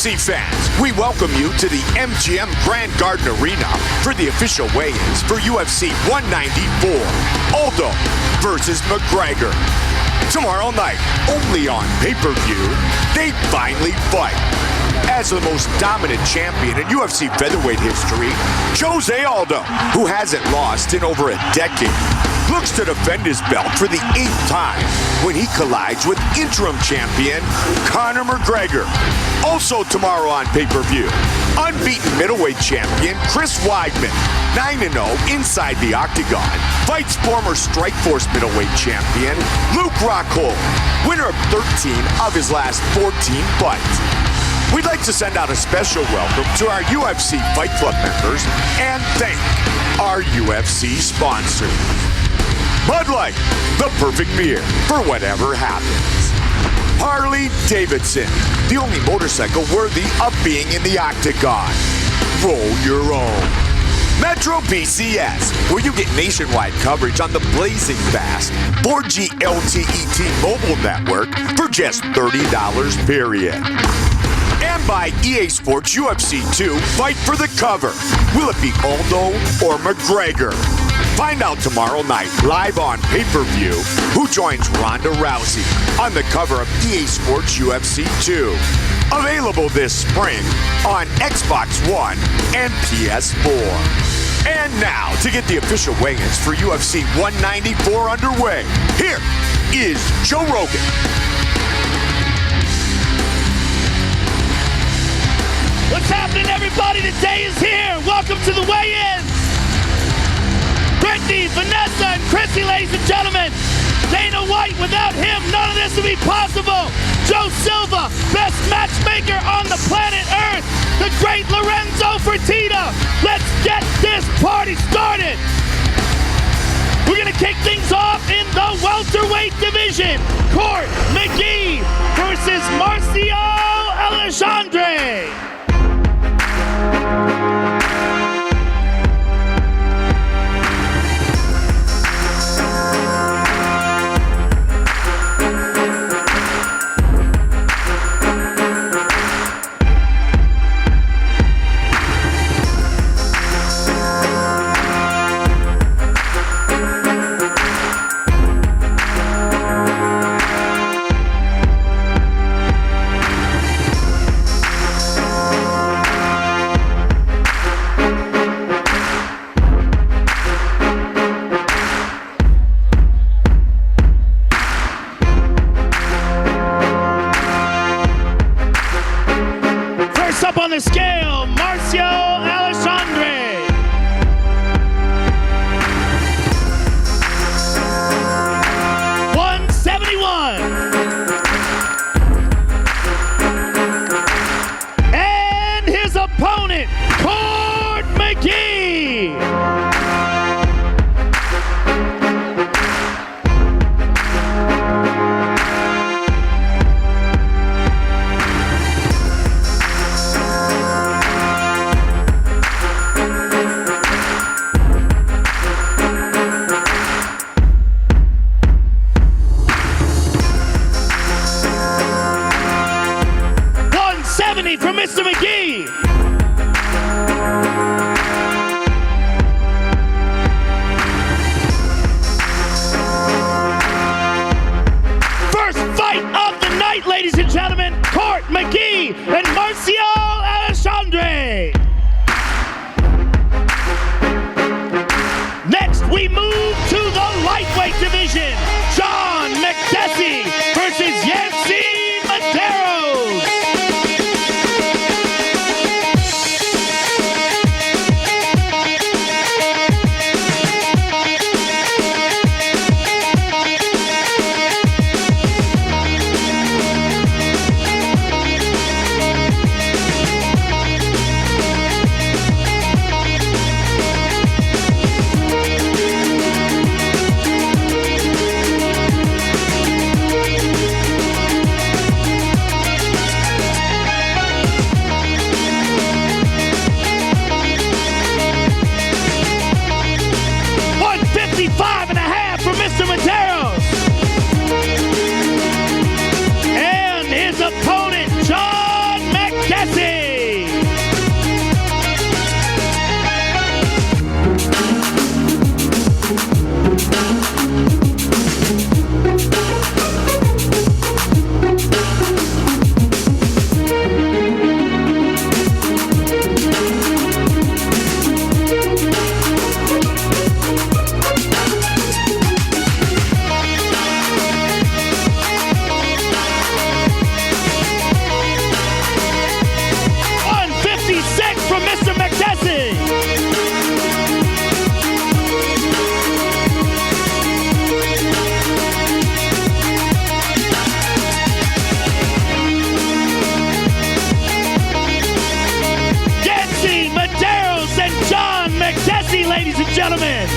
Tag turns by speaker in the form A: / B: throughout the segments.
A: UFC fans, we welcome you to the MGM Grand Garden Arena for the official weigh-ins for UFC 194. Aldo versus McGregor. Tomorrow night, only on pay-per-view, they finally fight. As the most dominant champion in UFC featherweight history, Jose Aldo, who hasn't lost in over a decade, looks to defend his belt for the 8th time when he collides with interim champion Conor McGregor. Also tomorrow on pay-per-view, unbeaten middleweight champion Chris Weidman, 9-0 inside the octagon, fights former Strikeforce middleweight champion Luke Rockhold, winner of 13 of his last 14 fights. We'd like to send out a special welcome to our UFC Fight Club members and thank our UFC sponsors. Bud Light, the perfect beer for whatever happens. Harley-Davidson, the only motorcycle worthy of being in the octagon. Roll your own. Metro PCS, where you get nationwide coverage on the blazing fast 4G LTE T-Mobile network for just $30 period. And by EA Sports UFC 2, Fight for the Cover. Will it be Aldo or McGregor? Find out tomorrow night, live on pay-per-view, who joins Ronda Rousey on the cover of EA Sports UFC 2. Available this spring on Xbox One and PS4. And now, to get the official weigh-ins for UFC 194 underway, here is Joe Rogan.
B: What's happening, everybody? The day is here. Welcome to the weigh-ins. Brittany, Vanessa, and Chrissy, ladies and gentlemen. Dana White, without him, none of this would be possible. Joe Silva, best matchmaker on the planet Earth. The great Lorenzo Fertitta. Let's get this party started. We're going to kick things off in the welterweight division. Court McGee versus Marcio Alexandre. gentlemen.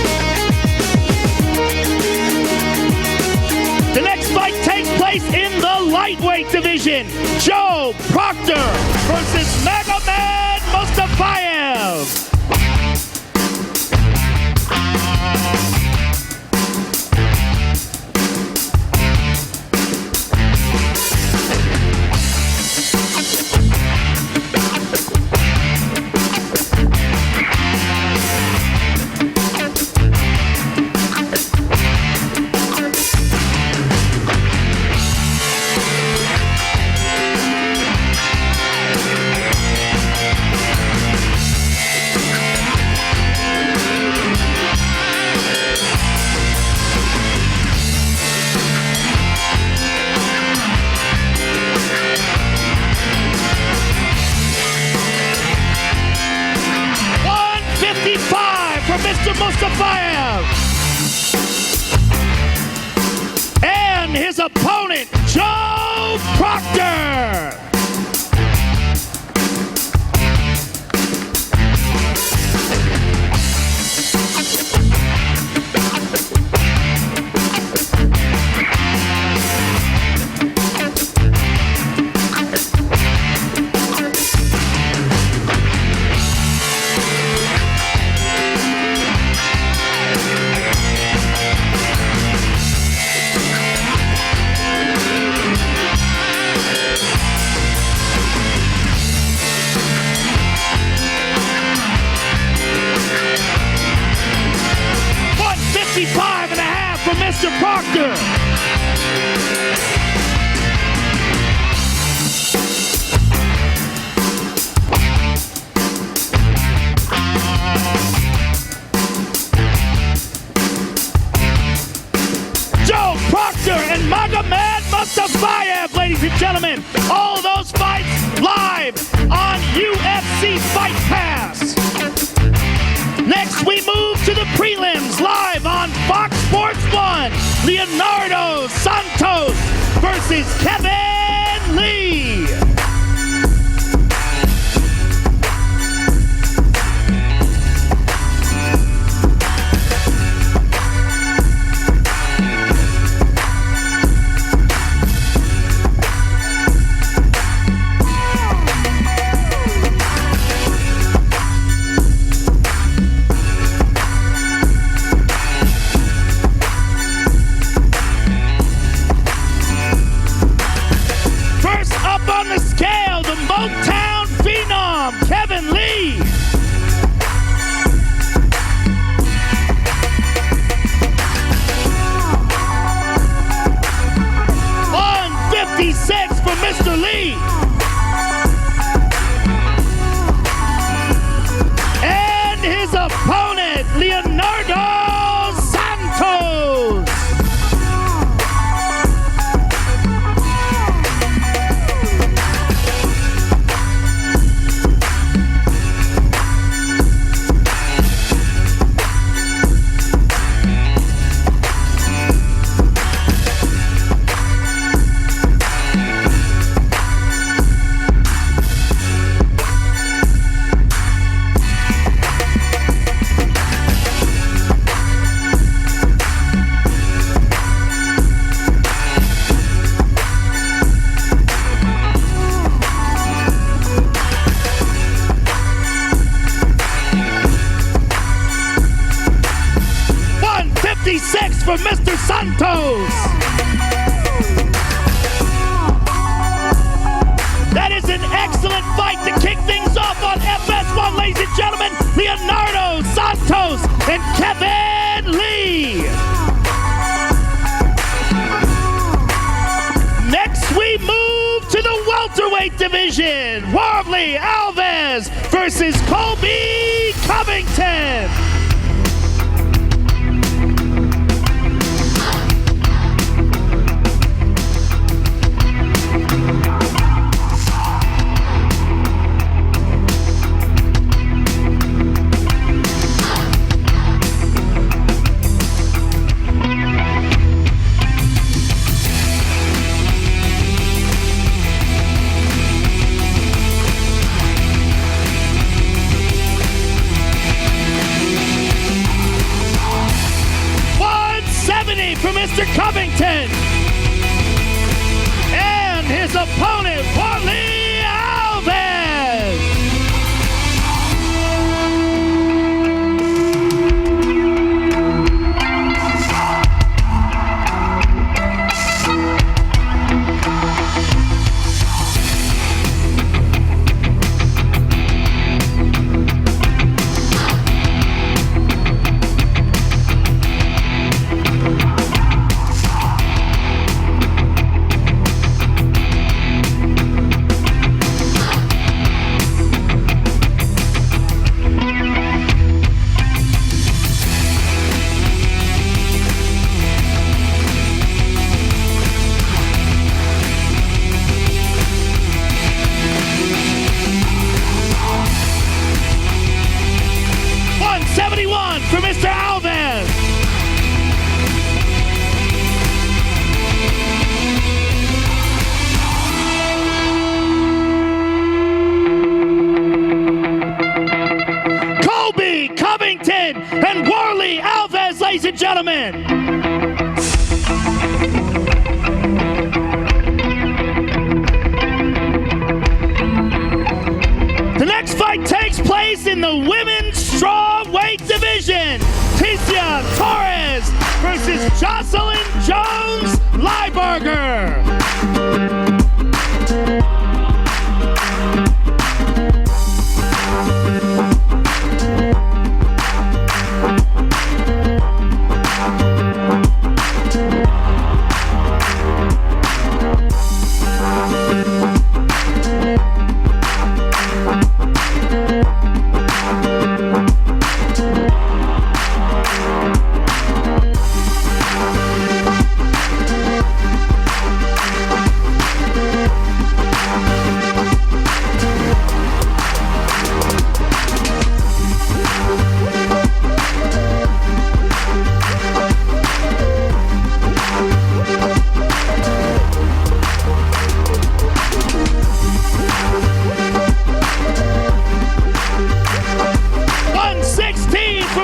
B: The next fight takes place in the lightweight division. Joe Proctor versus Magomed Mustafayev. Mr. Mustafayev and his opponent, Joe Proctor. Mr. Proctor. Joe Proctor and Magomed Mustafayev, ladies and gentlemen. All those fights live on UFC Fight Pass. Next, we move to the prelims live on Fox Sports 1. Leonardo Santos versus Kevin Lee. Motown phenom, Kevin Lee. $156 for Mr. Lee. And his opponent, Leonardo Santos. For Mr. Santos. That is an excellent fight to kick things off on FS1, ladies and gentlemen. Leonardo Santos and Kevin Lee. Next, we move to the welterweight division. Warley Alves versus Colby Covington. Mr. Covington. And his opponent, Warley Alves. For Mr. Alves. Colby Covington and Warley Alves, ladies and gentlemen. The next fight takes place in the women's strawweight division. Ticia Torres versus Jocelyn Jones Lieberger.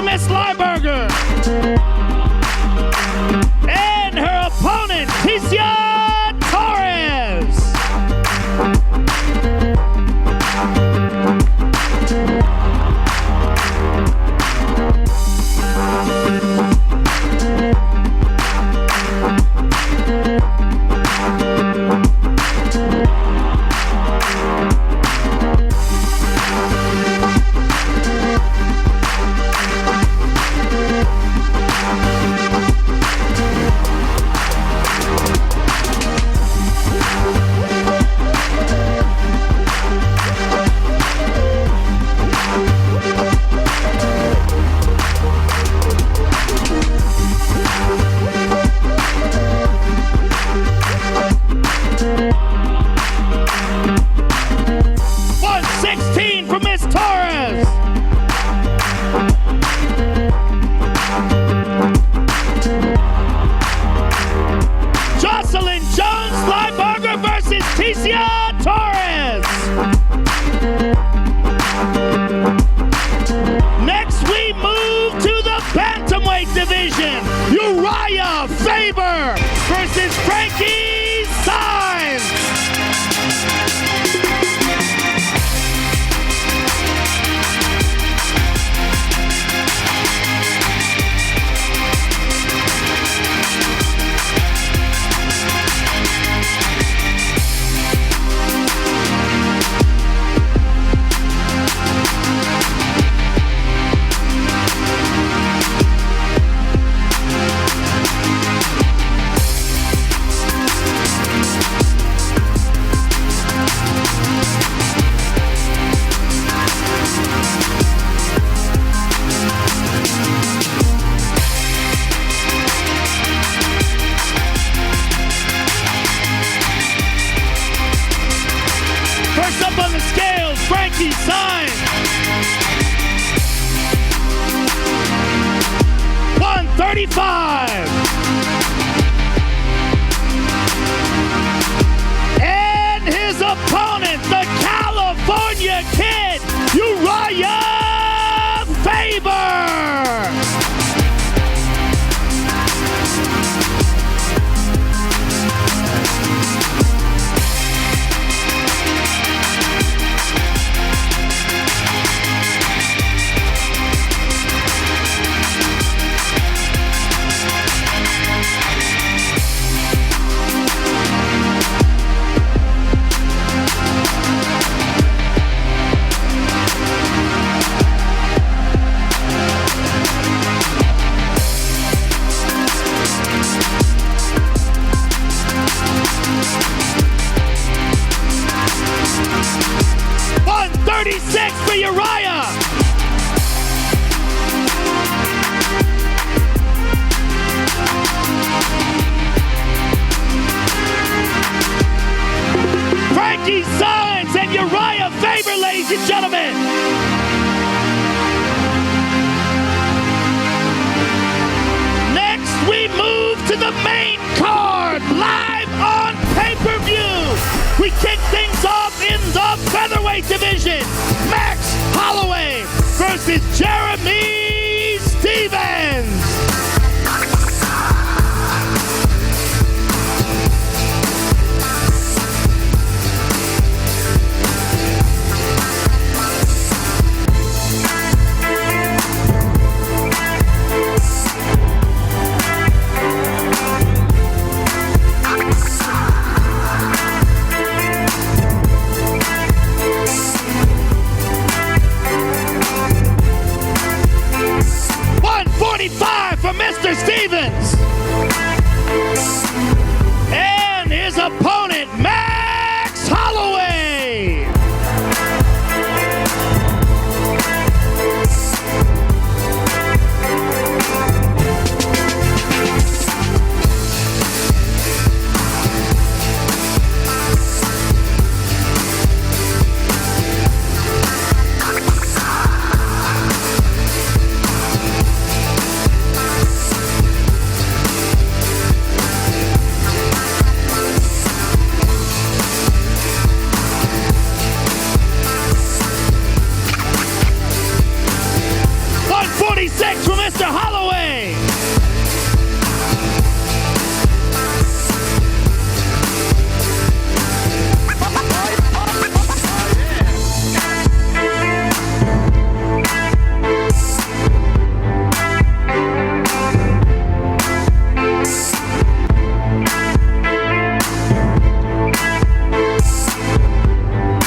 B: Miss Lieberger and her opponent, Ticia Torres. Ticia Torres. Next we move to the bantamweight division. Uriah Faber versus Frankie Saenz. First up on the scales, Frankie Saenz. 135. And his opponent, the California Kid, Uriah Faber. ladies and gentlemen. Next, we move to the main card, live on pay-per-view. We kick things off in the Featherweight division. Max Holloway versus Jeremy Stephens. For Mr. Stephens and his opponent Max Holloway. For Mr. Holloway.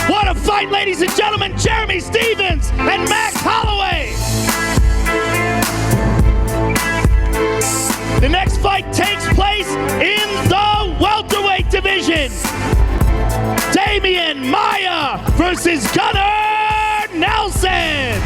B: What a fight, ladies and gentlemen. Jeremy Stephens and Max Holloway. The next fight takes place in the welterweight division. Damian Maia versus Gunnar Nelson.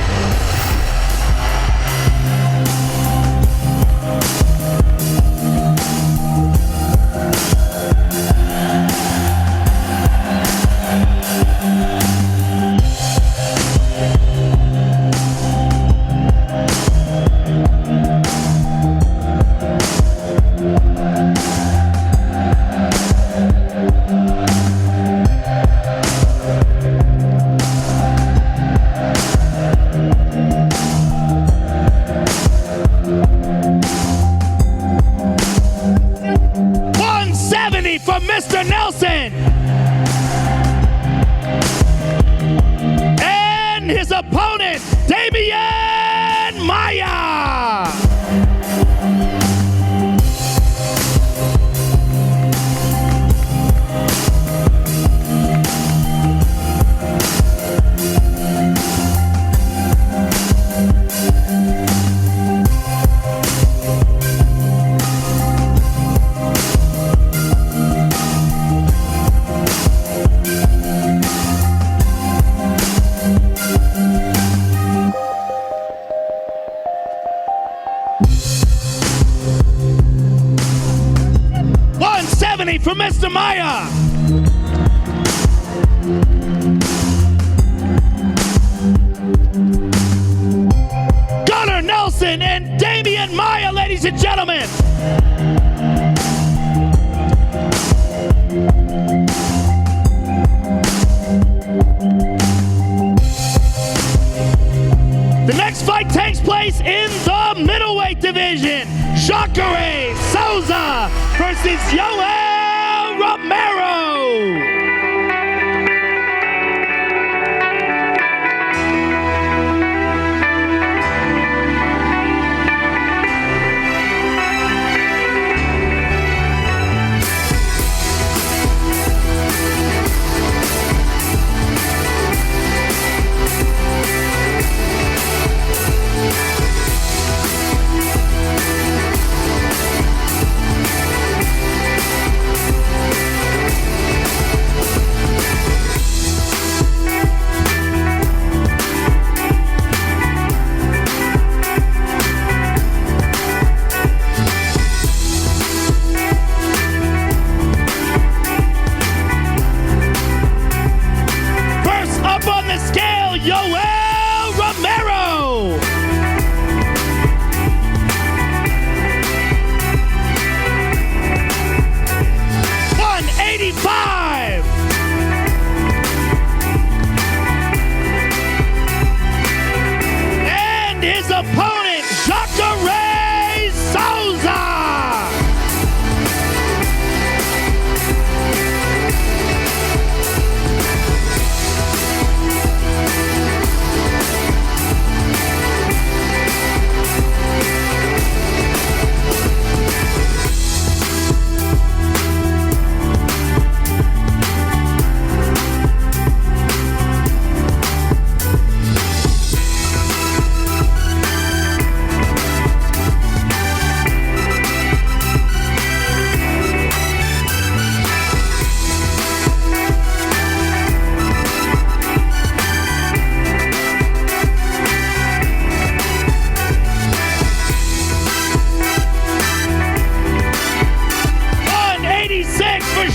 B: From Mr. Nelson and his opponent Damian Maia. For Mr. Maia. Gunnar Nelson and Damian Maia, ladies and gentlemen. The next fight takes place in the middleweight division. Jacare Souza versus Yoel Romero.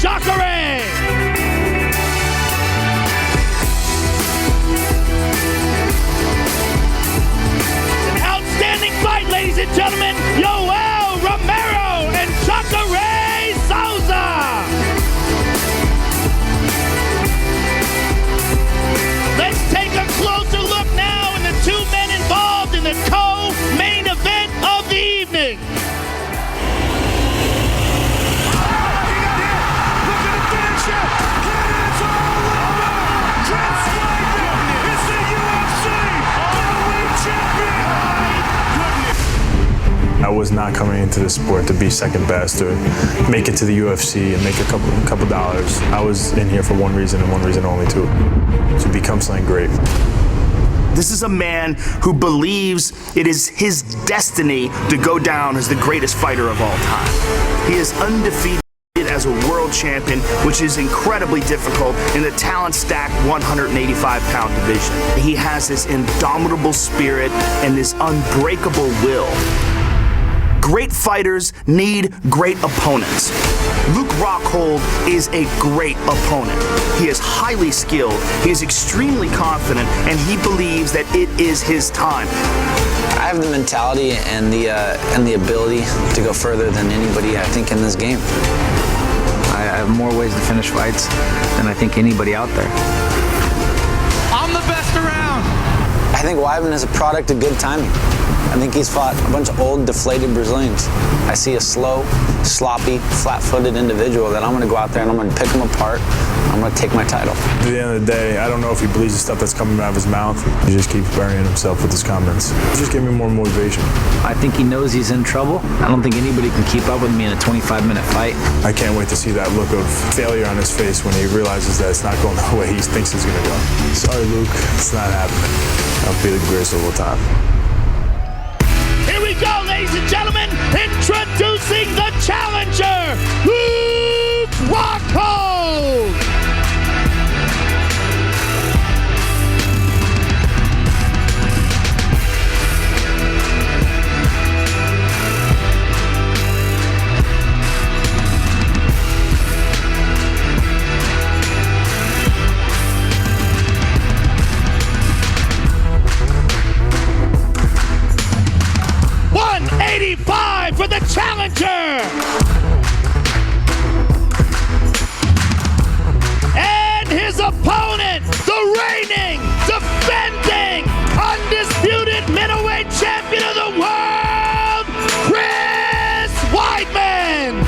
B: Jacare. An outstanding fight, ladies and gentlemen. Yoel Romero and Jacare Souza. Let's take a closer look now in the two men involved in the co-main event of the evening.
C: I was not coming into this sport to be second best or make it to the UFC and make a couple dollars. I was in here for one reason and one reason only, to become something great.
D: This is a man who believes it is his destiny to go down as the greatest fighter of all time. He is undefeated as a world champion, which is incredibly difficult in the talent-stacked 185-pound division. He has this indomitable spirit and this unbreakable will. Great fighters need great opponents. Luke Rockhold is a great opponent. He is highly skilled, he is extremely confident, and he believes that it is his time.
E: I have the mentality and the ability to go further than anybody, I think, in this game. I have more ways to finish fights than I think anybody out there.
F: I'm the best around.
E: I think Weidman is a product of good timing. I think he's fought a bunch of old, deflated Brazilians. I see a slow, sloppy, flat-footed individual that I'm going to go out there and I'm going to pick him apart. I'm going to take my title.
C: At the end of the day, I don't know if he believes the stuff that's coming out of his mouth. He just keeps burying himself with his comments. It just gave me more motivation.
E: I think he knows he's in trouble. I don't think anybody can keep up with me in a 25-minute fight.
C: I can't wait to see that look of failure on his face when he realizes that it's not going the way he thinks it's going to go. Sorry, Luke. It's not happening. I'll be the greatest of all time.
B: Here we go, ladies and gentlemen, introducing the challenger, Luke Rockhold. For the challenger. And his opponent, the reigning, defending, undisputed middleweight champion of the world, Chris Weidman.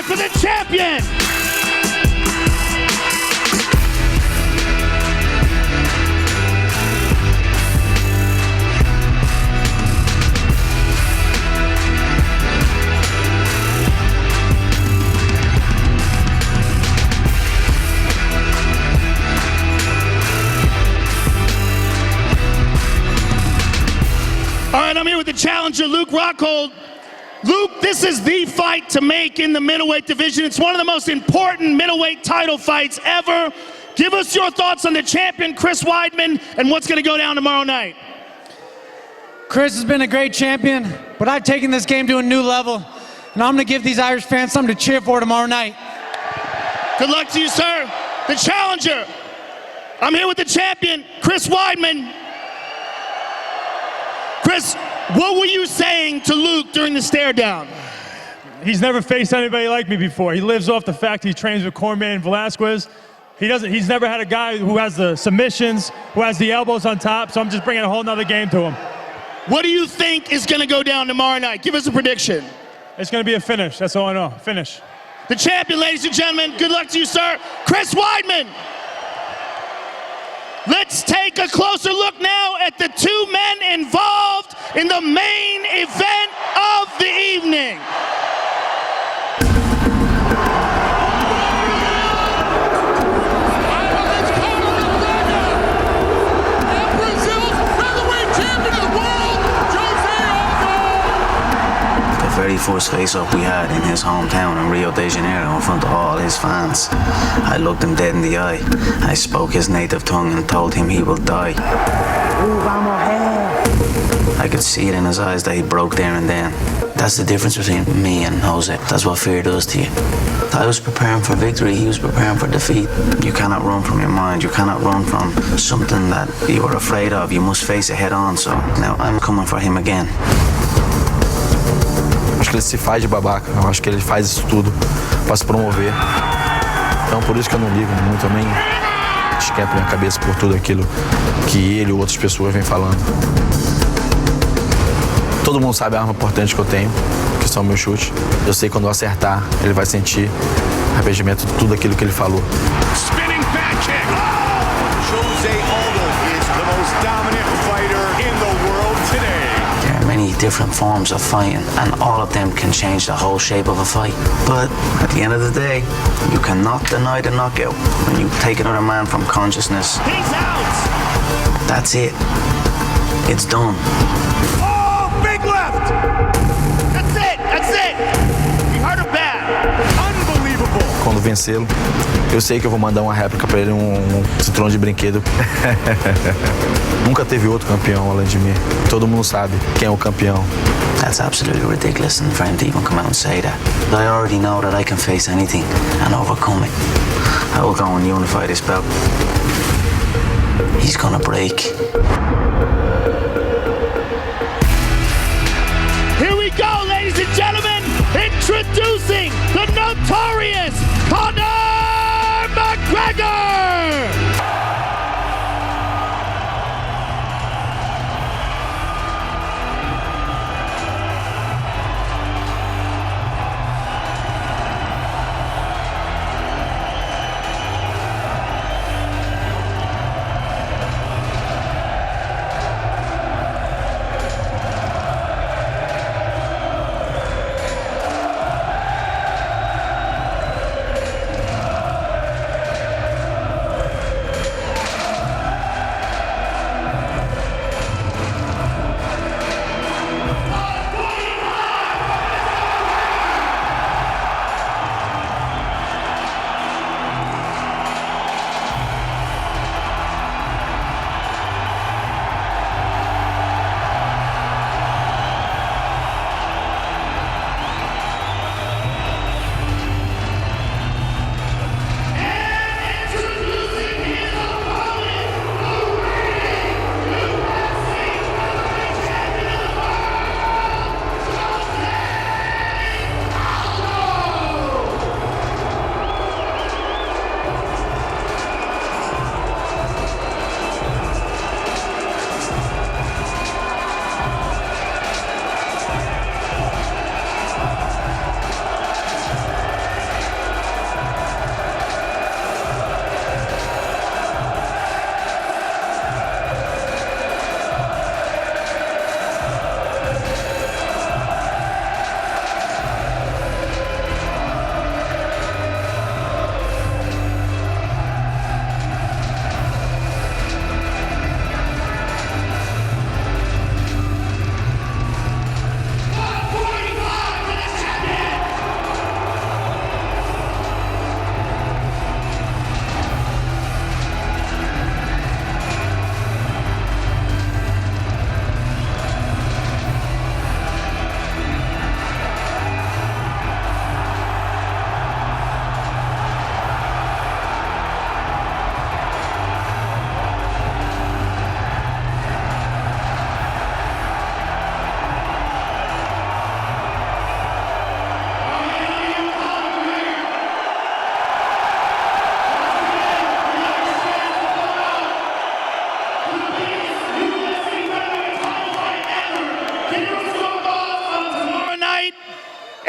B: For the champion. All right, I'm here with the challenger, Luke Rockhold. Luke, this is the fight to make in the middleweight division. It's one of the most important middleweight title fights ever. Give us your thoughts on the champion, Chris Weidman, and what's going to go down tomorrow night.
F: Chris has been a great champion, but I've taken this game to a new level, and I'm going to give these Irish fans something to cheer for tomorrow night.
B: Good luck to you, sir. The challenger. I'm here with the champion, Chris Weidman. Chris, what were you saying to Luke during the stare down?
G: He's never faced anybody like me before. He lives off the fact he trains with Cormier and Velasquez. He's never had a guy who has the submissions, who has the elbows on top, so I'm just bringing a whole nother game to him.
B: What do you think is going to go down tomorrow night? Give us a prediction.
G: It's going to be a finish. That's all I know. Finish.
B: The champion, ladies and gentlemen. Good luck to you, sir. Chris Weidman. Let's take a closer look now at the two men involved in the main event of the evening.
H: Very first face-up we had in his hometown in Rio de Janeiro in front of all his fans. I looked him dead in the eye. I spoke his native tongue and told him he will die. I could see it in his eyes that he broke there and then. That's the difference between me and Jose. That's what fear does to you. I was preparing for victory, he was preparing for defeat. You cannot run from your mind, you cannot run from something that you were afraid of. You must face it head on, so now I'm coming for him again.
I: Acho que ele se faz de babaca, eu acho que ele faz isso tudo para se promover. Então por isso que eu não ligo muito, eu nem esquento minha cabeça por tudo aquilo que ele e outras pessoas vêm falando. Todo mundo sabe a arma importante que eu tenho, que são meus chutes. Eu sei que quando eu acertar, ele vai sentir arrependimento de tudo aquilo que ele falou.
A: Spinning back kick. Oh! Jose Aldo is the most dominant fighter in the world today.
H: There are many different forms of fighting, and all of them can change the whole shape of a fight. But at the end of the day, you cannot deny the knockout. When you take another man from consciousness,
B: He's out.
H: that's it. It's done.
A: Oh, big left.
B: That's it. That's it. You heard him bad.
A: Unbelievable.
I: Quando vencê-lo, eu sei que eu vou mandar uma réplica para ele, um cinturão de brinquedo. Nunca teve outro campeão além de mim. Todo mundo sabe quem é o campeão.
H: That's absolutely ridiculous, and for him to even come out and say that. But I already know that I can face anything and overcome it. I will go and unify this belt. He's gonna break.
B: Here we go, ladies and gentlemen. Introducing the notorious Conor McGregor.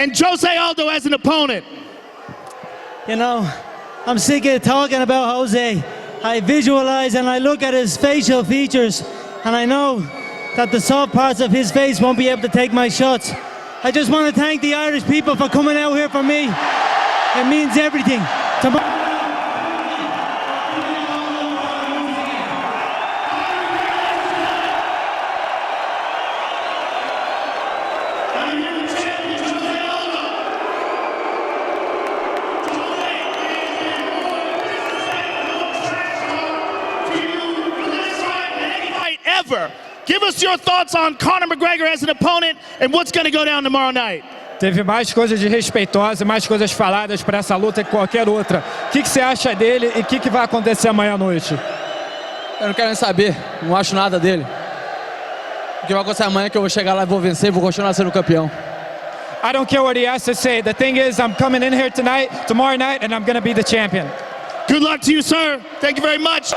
B: and Jose Aldo as an opponent.
F: You know, I'm sick of talking about Jose. I visualize and I look at his facial features, and I know that the soft parts of his face won't be able to take my shots. I just want to thank the Irish people for coming out here for me. It means everything.
B: Ever. Give us your thoughts on Conor McGregor as an opponent and what's going to go down tomorrow night.
J: Teve mais coisas de respeitosas, mais coisas faladas para essa luta que qualquer outra. O que você acha dele e o que vai acontecer amanhã à noite?
K: Eu não quero nem saber, não acho nada dele. O que vai acontecer amanhã é que eu vou chegar lá e vou vencer e vou continuar sendo campeão.
J: I don't care what he has to say. The thing is, I'm coming in here tomorrow night, and I'm going to be the champion.
B: Good luck to you, sir. Thank you very much.